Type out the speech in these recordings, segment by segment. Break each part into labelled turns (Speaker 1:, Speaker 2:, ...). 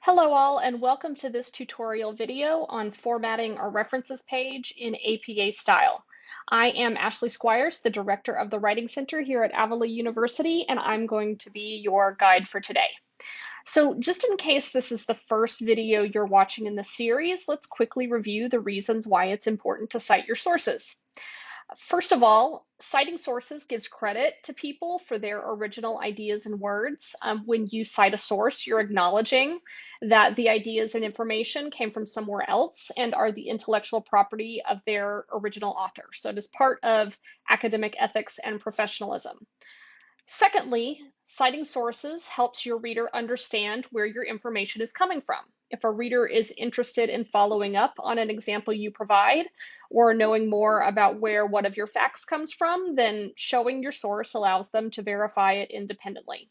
Speaker 1: Hello all, and welcome to this tutorial video on formatting our references page in APA style. I am Ashley Squires, the director of the Writing Center here at Avila University, and I'm going to be your guide for today. So just in case this is the first video you're watching in the series, let's quickly review the reasons why it's important to cite your sources. First of all, citing sources gives credit to people for their original ideas and words. When you cite a source, you're acknowledging that the ideas and information came from somewhere else and are the intellectual property of their original author. So it is part of academic ethics and professionalism. Secondly, citing sources helps your reader understand where your information is coming from. If a reader is interested in following up on an example you provide or knowing more about where one of your facts comes from, then showing your source allows them to verify it independently.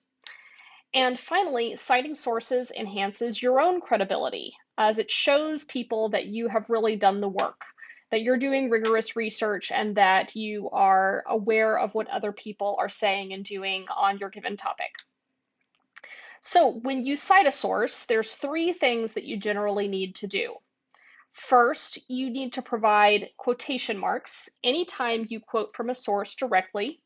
Speaker 1: And finally, citing sources enhances your own credibility as it shows people that you have really done the work, that you're doing rigorous research, and that you are aware of what other people are saying and doing on your given topic. So when you cite a source, there's three things that you generally need to do. First, you need to provide quotation marks anytime you quote from a source directly.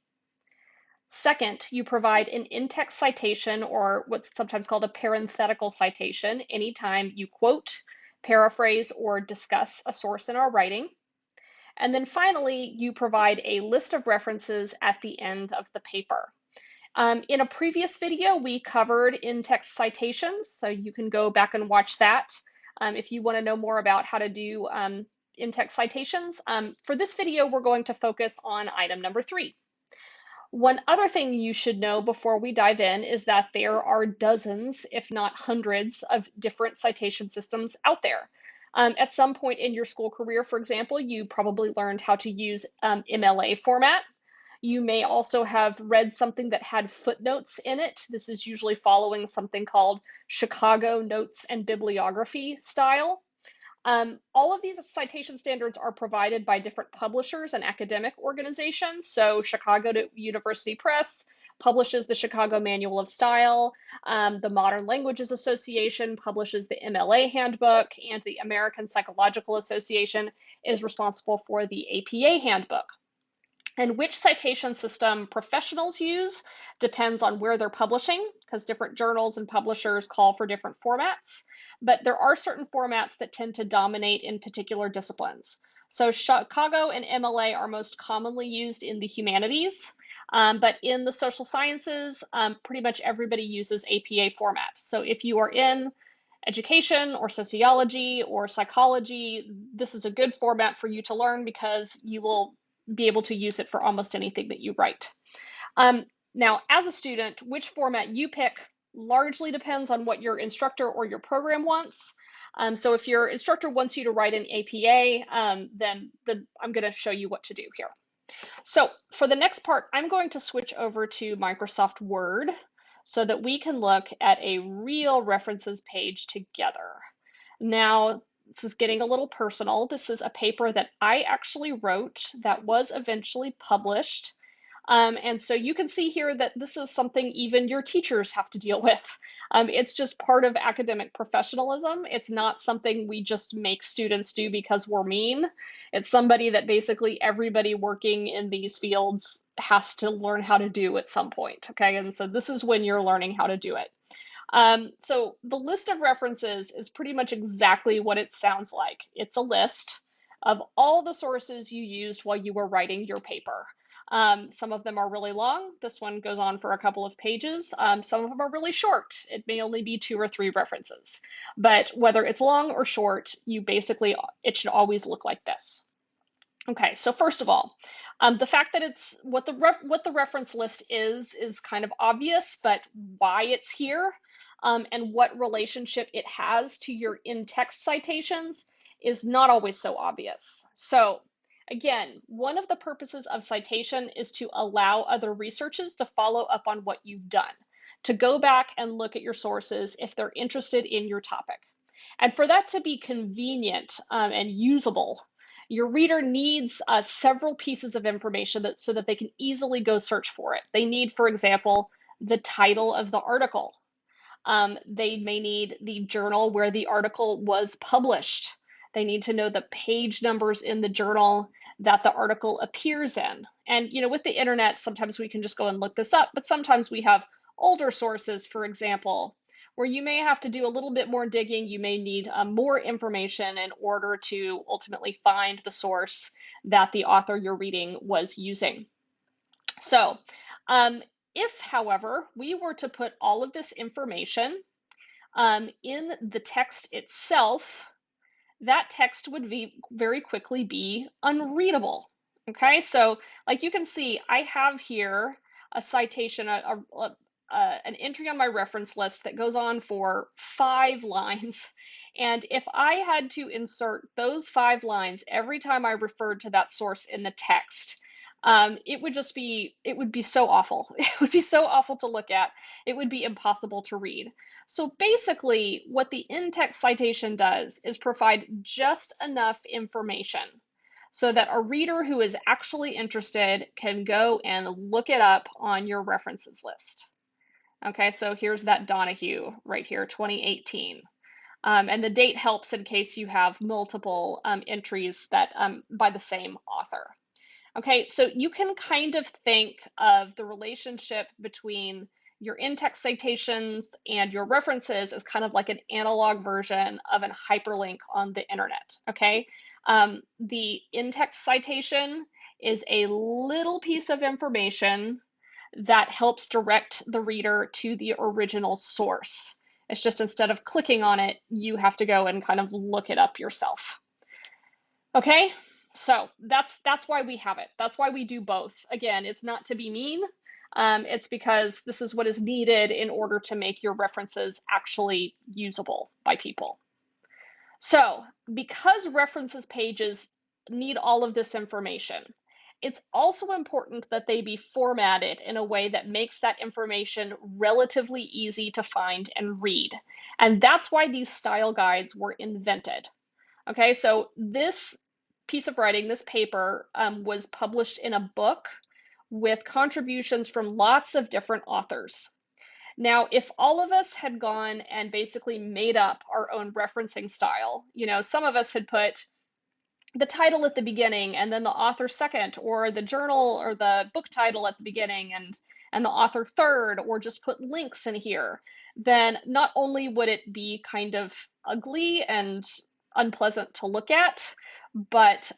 Speaker 1: Second, you provide an in-text citation, or what's sometimes called a parenthetical citation, anytime you quote, paraphrase, or discuss a source in our writing. And then finally, you provide a list of references at the end of the paper. In a previous video, we covered in-text citations, so you can go back and watch that if you want to know more about how to do in-text citations. For this video, we're going to focus on item number 3. One other thing you should know before we dive in is that there are dozens, if not hundreds, of different citation systems out there. At some point in your school career, for example, you probably learned how to use MLA format. You may also have read something that had footnotes in it. This is usually following something called Chicago Notes and Bibliography style. All of these citation standards are provided by different publishers and academic organizations. So Chicago University Press publishes the Chicago Manual of Style. The Modern Languages Association publishes the MLA Handbook, and the American Psychological Association is responsible for the APA Handbook. And which citation system professionals use depends on where they're publishing, because different journals and publishers call for different formats. But there are certain formats that tend to dominate in particular disciplines. So Chicago and MLA are most commonly used in the humanities, but in the social sciences, pretty much everybody uses APA format. So if you are in education or sociology or psychology, this is a good format for you to learn because you will be able to use it for almost anything that you write. Now, as a student, which format you pick largely depends on what your instructor or your program wants. So if your instructor wants you to write in APA, then I'm going to show you what to do here. So for the next part, I'm going to switch over to Microsoft Word so that we can look at a real references page together. Now, this is getting a little personal. This is a paper that I actually wrote that was eventually published. And so you can see here that this is something even your teachers have to deal with. It's just part of academic professionalism. It's not something we just make students do because we're mean. It's somebody that basically everybody working in these fields has to learn how to do at some point, okay? And so this is when you're learning how to do it. So the list of references is pretty much exactly what it sounds like. It's a list of all the sources you used while you were writing your paper. Some of them are really long. This one goes on for a couple of pages. Some of them are really short. It may only be 2 or 3 references. But whether it's long or short, it should always look like this. Okay, so first of all, the fact that it's what the reference list is kind of obvious, but why it's here and what relationship it has to your in-text citations is not always so obvious. So again, one of the purposes of citation is to allow other researchers to follow up on what you've done, to go back and look at your sources if they're interested in your topic. And for that to be convenient and usable, your reader needs several pieces of information so that they can easily go search for it. They need, for example, the title of the article. They may need the journal where the article was published. They need to know the page numbers in the journal that the article appears in. And, with the internet, sometimes we can just go and look this up, but sometimes we have older sources, for example, where you may have to do a little bit more digging. You may need more information in order to ultimately find the source that the author you're reading was using. So, if, however, we were to put all of this information in the text itself, that text would very quickly be unreadable. Okay, so like you can see, I have here a citation, an entry on my reference list that goes on for 5 lines. And if I had to insert those 5 lines every time I referred to that source in the text, it would be so awful. It would be so awful to look at. It would be impossible to read. So basically, what the in-text citation does is provide just enough information so that a reader who is actually interested can go and look it up on your references list. Okay, so here's that Donahue right here, 2018. And the date helps in case you have multiple entries that by the same author. Okay, so you can kind of think of the relationship between your in-text citations and your references as kind of like an analog version of a hyperlink on the internet, okay? The in-text citation is a little piece of information that helps direct the reader to the original source. It's just instead of clicking on it, you have to go and kind of look it up yourself. Okay, so that's why we have it. That's why we do both. Again, it's not to be mean. It's because this is what is needed in order to make your references actually usable by people. So, because references pages need all of this information, it's also important that they be formatted in a way that makes that information relatively easy to find and read. And that's why these style guides were invented. Okay, so this piece of writing, this paper, was published in a book with contributions from lots of different authors. Now, if all of us had gone and basically made up our own referencing style, some of us had put the title at the beginning and then the author second, or the journal or the book title at the beginning and the author third, or just put links in here, then not only would it be kind of ugly and unpleasant to look at, but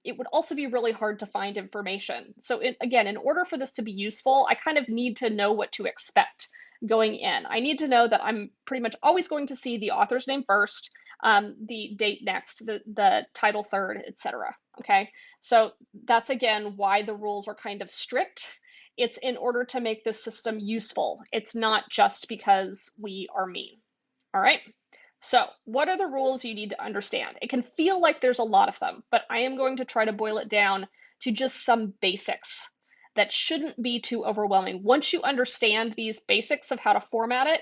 Speaker 1: it would also be really hard to find information. So again, in order for this to be useful, I kind of need to know what to expect going in. I need to know that I'm pretty much always going to see the author's name first, the date next, the title third, etc. Okay, so that's again why the rules are kind of strict. It's in order to make this system useful. It's not just because we are mean. All right. So, what are the rules you need to understand? It can feel like there's a lot of them, but I am going to try to boil it down to just some basics that shouldn't be too overwhelming. Once you understand these basics of how to format it,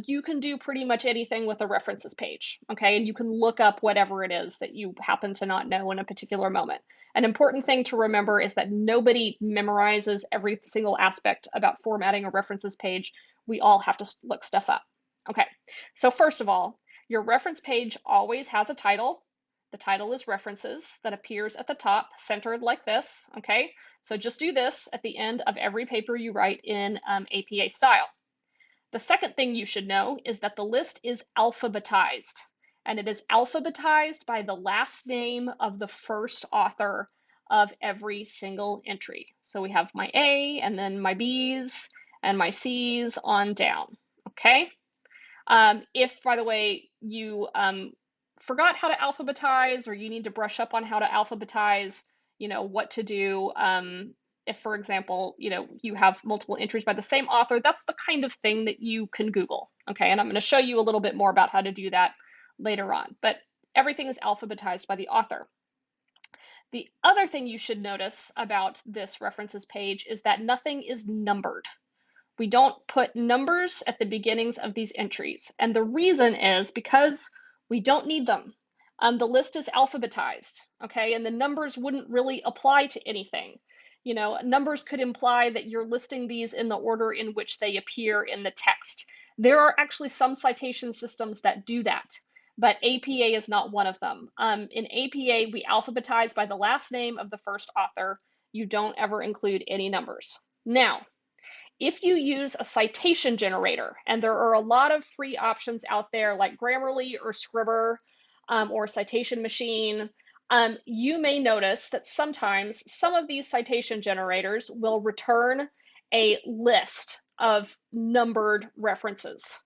Speaker 1: you can do pretty much anything with a references page, okay? And you can look up whatever it is that you happen to not know in a particular moment. An important thing to remember is that nobody memorizes every single aspect about formatting a references page. We all have to look stuff up. Okay, so first of all, your reference page always has a title. The title is references that appears at the top, centered like this, okay? So just do this at the end of every paper you write in APA style. The second thing you should know is that the list is alphabetized, and it is alphabetized by the last name of the first author of every single entry. So we have my A, and then my B's, and my C's on down, okay? If, by the way, you forgot how to alphabetize, or you need to brush up on how to alphabetize, what to do. If, for example, you have multiple entries by the same author, that's the kind of thing that you can Google. Okay, and I'm going to show you a little bit more about how to do that later on. But everything is alphabetized by the author. The other thing you should notice about this references page is that nothing is numbered. We don't put numbers at the beginnings of these entries. And the reason is because we don't need them. The list is alphabetized, okay? And the numbers wouldn't really apply to anything. Numbers could imply that you're listing these in the order in which they appear in the text. There are actually some citation systems that do that, but APA is not one of them. In APA, we alphabetize by the last name of the first author. You don't ever include any numbers. Now, if you use a citation generator, and there are a lot of free options out there like Grammarly or Scribr or Citation Machine, you may notice that sometimes some of these citation generators will return a list of numbered references.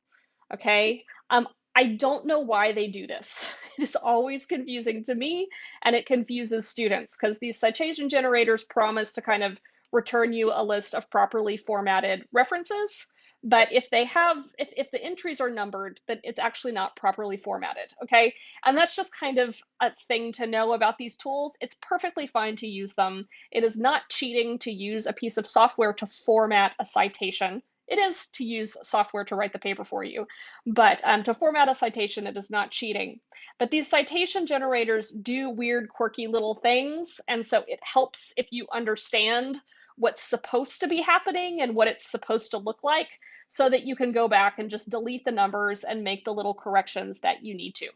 Speaker 1: Okay. I don't know why they do this. It is always confusing to me, and it confuses students because these citation generators promise to kind of return you a list of properly formatted references. But if the entries are numbered, then it's actually not properly formatted. Okay. And that's just kind of a thing to know about these tools. It's perfectly fine to use them. It is not cheating to use a piece of software to format a citation. It is to use software to write the paper for you, but to format a citation, it is not cheating. But these citation generators do weird, quirky little things, and so it helps if you understand what's supposed to be happening and what it's supposed to look like, so that you can go back and just delete the numbers and make the little corrections that you need to.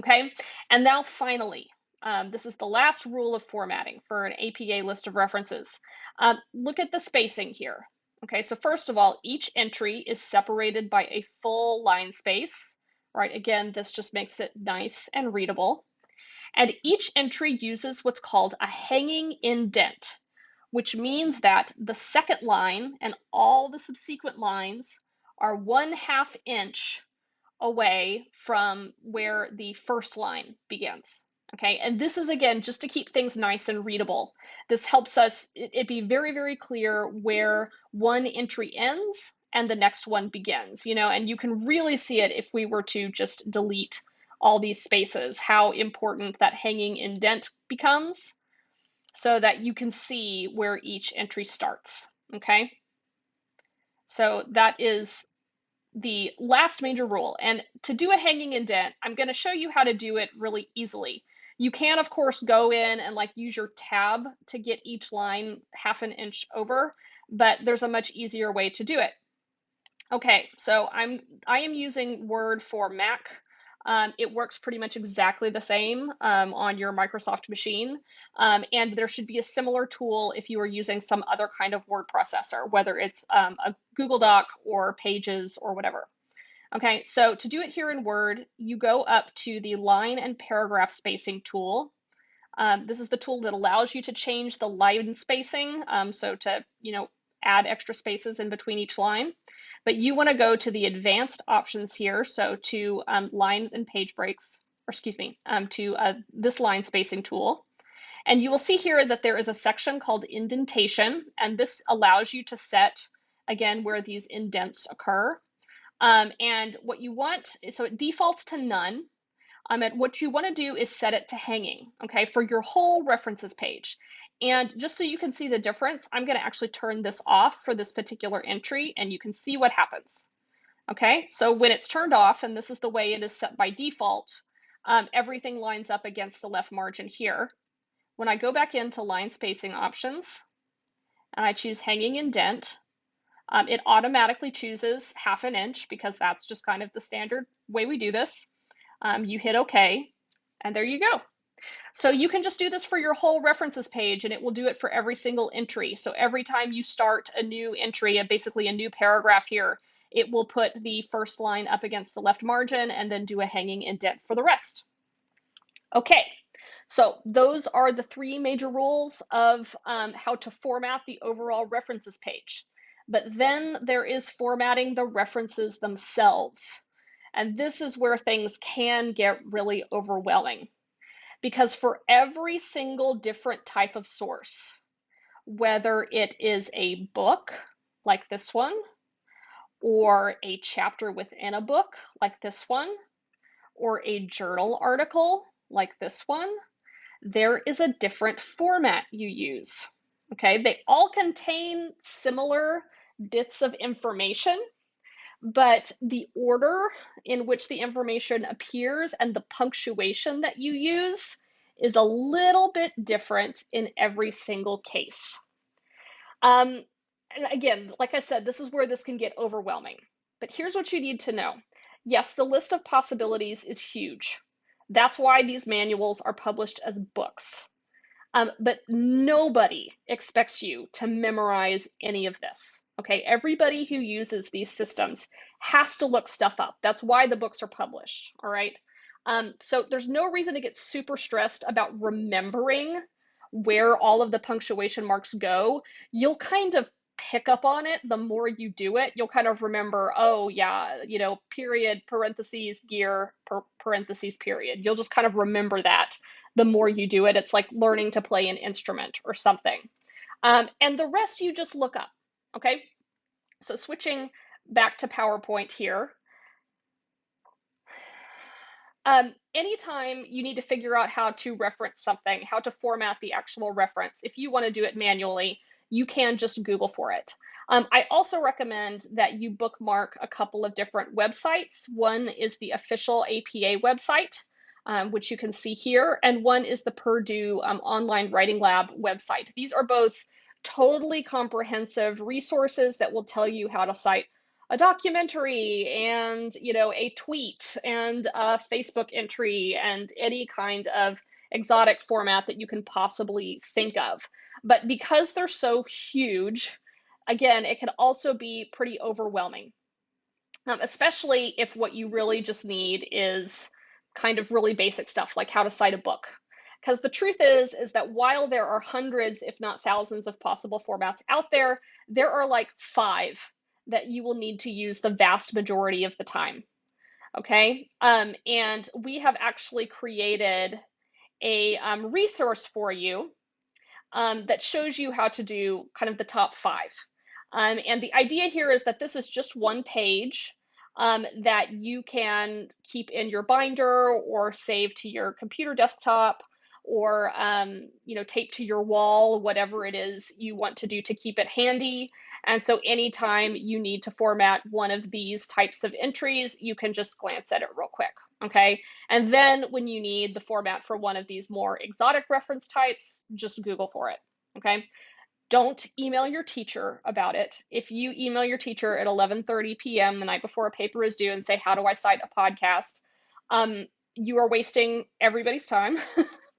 Speaker 1: Okay, and now finally, this is the last rule of formatting for an APA list of references. Look at the spacing here. Okay, so first of all, each entry is separated by a full line space, right? Again, this just makes it nice and readable. And each entry uses what's called a hanging indent, which means that the second line and all the subsequent lines are 1/2 inch away from where the first line begins. Okay, and this is again just to keep things nice and readable. This helps us it be very, very clear where one entry ends and the next one begins, and you can really see it if we were to just delete all these spaces, how important that hanging indent becomes so that you can see where each entry starts. Okay, so that is the last major rule. And to do a hanging indent, I'm going to show you how to do it really easily. You can, of course, go in and use your tab to get each line 1/2 inch over, but there's a much easier way to do it. Okay, so I am using Word for Mac. It works pretty much exactly the same on your Microsoft machine. And there should be a similar tool if you are using some other kind of word processor, whether it's a Google Doc or Pages or whatever. Okay, so to do it here in Word, you go up to the line and paragraph spacing tool. This is the tool that allows you to change the line spacing, so to add extra spaces in between each line. But you want to go to the advanced options here, so to lines and page breaks, or excuse me, to this line spacing tool. And you will see here that there is a section called indentation, and this allows you to set, again, where these indents occur. And what you want, so it defaults to none. And what you want to do is set it to hanging, okay, for your whole references page. And just so you can see the difference, I'm going to actually turn this off for this particular entry, and you can see what happens. Okay, so when it's turned off, and this is the way it is set by default, everything lines up against the left margin here. When I go back into line spacing options, and I choose hanging indent, it automatically chooses 1/2 inch because that's just kind of the standard way we do this. You hit OK, and there you go. So you can just do this for your whole references page, and it will do it for every single entry. So every time you start a new entry, basically a new paragraph here, it will put the first line up against the left margin and then do a hanging indent for the rest. Okay, so those are the 3 major rules of how to format the overall references page. But then there is formatting the references themselves. And this is where things can get really overwhelming. Because for every single different type of source, whether it is a book like this one, or a chapter within a book like this one, or a journal article like this one, there is a different format you use. Okay, they all contain similar bits of information, but the order in which the information appears and the punctuation that you use is a little bit different in every single case. And again, like I said, this is where this can get overwhelming. But here's what you need to know. Yes, the list of possibilities is huge. That's why these manuals are published as books. But nobody expects you to memorize any of this. Okay, everybody who uses these systems has to look stuff up. That's why the books are published. All right. So there's no reason to get super stressed about remembering where all of the punctuation marks go. You'll kind of pick up on it the more you do it. You'll kind of remember, oh, yeah, period, parentheses, year, parentheses, period. You'll just kind of remember that the more you do it. It's like learning to play an instrument or something. And the rest you just look up. Okay. So switching back to PowerPoint here. Anytime you need to figure out how to reference something, how to format the actual reference, if you want to do it manually, you can just Google for it. I also recommend that you bookmark a couple of different websites. One is the official APA website, which you can see here, and one is the Purdue Online Writing Lab website. These are both totally comprehensive resources that will tell you how to cite a documentary and a tweet and a Facebook entry and any kind of exotic format that you can possibly think of. But because they're so huge, again, it can also be pretty overwhelming, especially if what you really just need is kind of really basic stuff like how to cite a book. Because the truth is that while there are hundreds, if not thousands, of possible formats out there, there are like 5 that you will need to use the vast majority of the time. Okay. And we have actually created a resource for you that shows you how to do kind of the top 5. And the idea here is that this is just one page that you can keep in your binder or save to your computer desktop or tape to your wall, whatever it is you want to do to keep it handy. And so anytime you need to format one of these types of entries, you can just glance at it real quick. Okay. And then when you need the format for one of these more exotic reference types, just Google for it. Okay. Don't email your teacher about it. If you email your teacher at 11:30 p.m. the night before a paper is due and say, how do I cite a podcast? You are wasting everybody's time,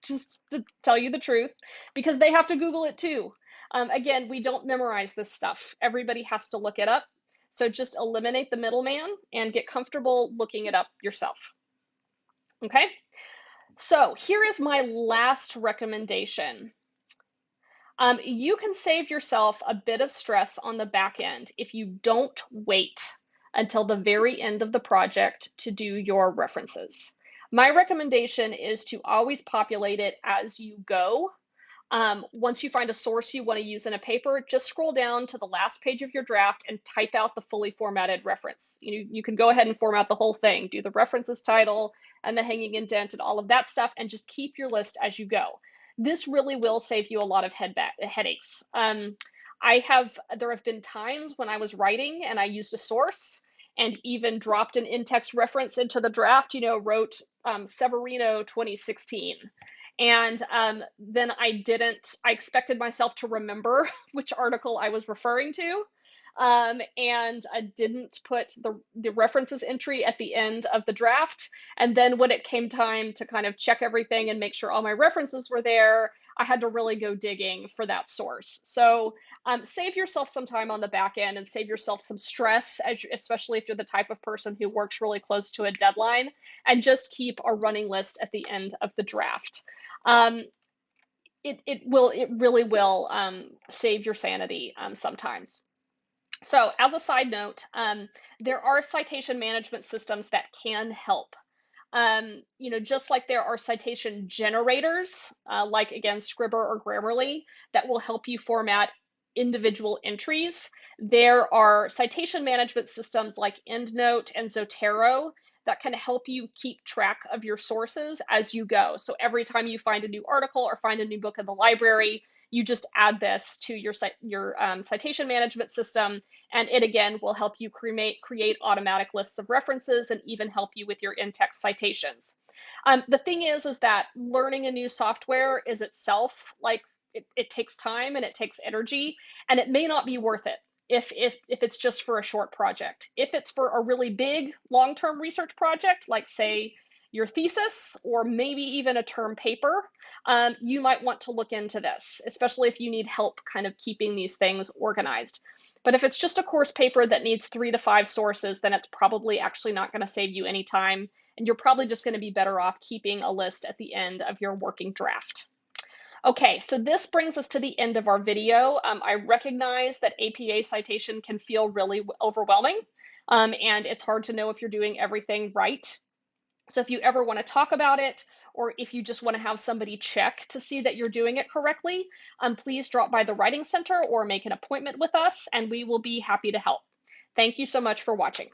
Speaker 1: just to tell you the truth, because they have to Google it too. Again, we don't memorize this stuff. Everybody has to look it up. So just eliminate the middleman and get comfortable looking it up yourself. Okay? So here is my last recommendation. You can save yourself a bit of stress on the back end if you don't wait until the very end of the project to do your references. My recommendation is to always populate it as you go. Once you find a source you want to use in a paper, just scroll down to the last page of your draft and type out the fully formatted reference. You can go ahead and format the whole thing, do the references title and the hanging indent and all of that stuff, and just keep your list as you go. This really will save you a lot of headaches. There have been times when I was writing and I used a source and even dropped an in-text reference into the draft, wrote Severino 2016. And then I expected myself to remember which article I was referring to. And I didn't put the references entry at the end of the draft. And then when it came time to kind of check everything and make sure all my references were there, I had to really go digging for that source. So save yourself some time on the back end and save yourself some stress, especially if you're the type of person who works really close to a deadline, and just keep a running list at the end of the draft. It really will save your sanity sometimes. So as a side note, there are citation management systems that can help. Just like there are citation generators, like again, Scribr or Grammarly, that will help you format individual entries. There are citation management systems like EndNote and Zotero that can help you keep track of your sources as you go. So every time you find a new article or find a new book in the library, you just add this to your citation management system, and it again will help you create automatic lists of references and even help you with your in-text citations. The thing is that learning a new software is itself like it takes time and it takes energy, and it may not be worth it if it's just for a short project. If it's for a really big long-term research project, like say your thesis or maybe even a term paper, you might want to look into this, especially if you need help kind of keeping these things organized. But if it's just a course paper that needs 3 to 5 sources, then it's probably actually not going to save you any time, and you're probably just going to be better off keeping a list at the end of your working draft. Okay, so this brings us to the end of our video. I recognize that APA citation can feel really overwhelming, and it's hard to know if you're doing everything right. So if you ever want to talk about it, or if you just want to have somebody check to see that you're doing it correctly, please drop by the Writing Center or make an appointment with us, and we will be happy to help. Thank you so much for watching.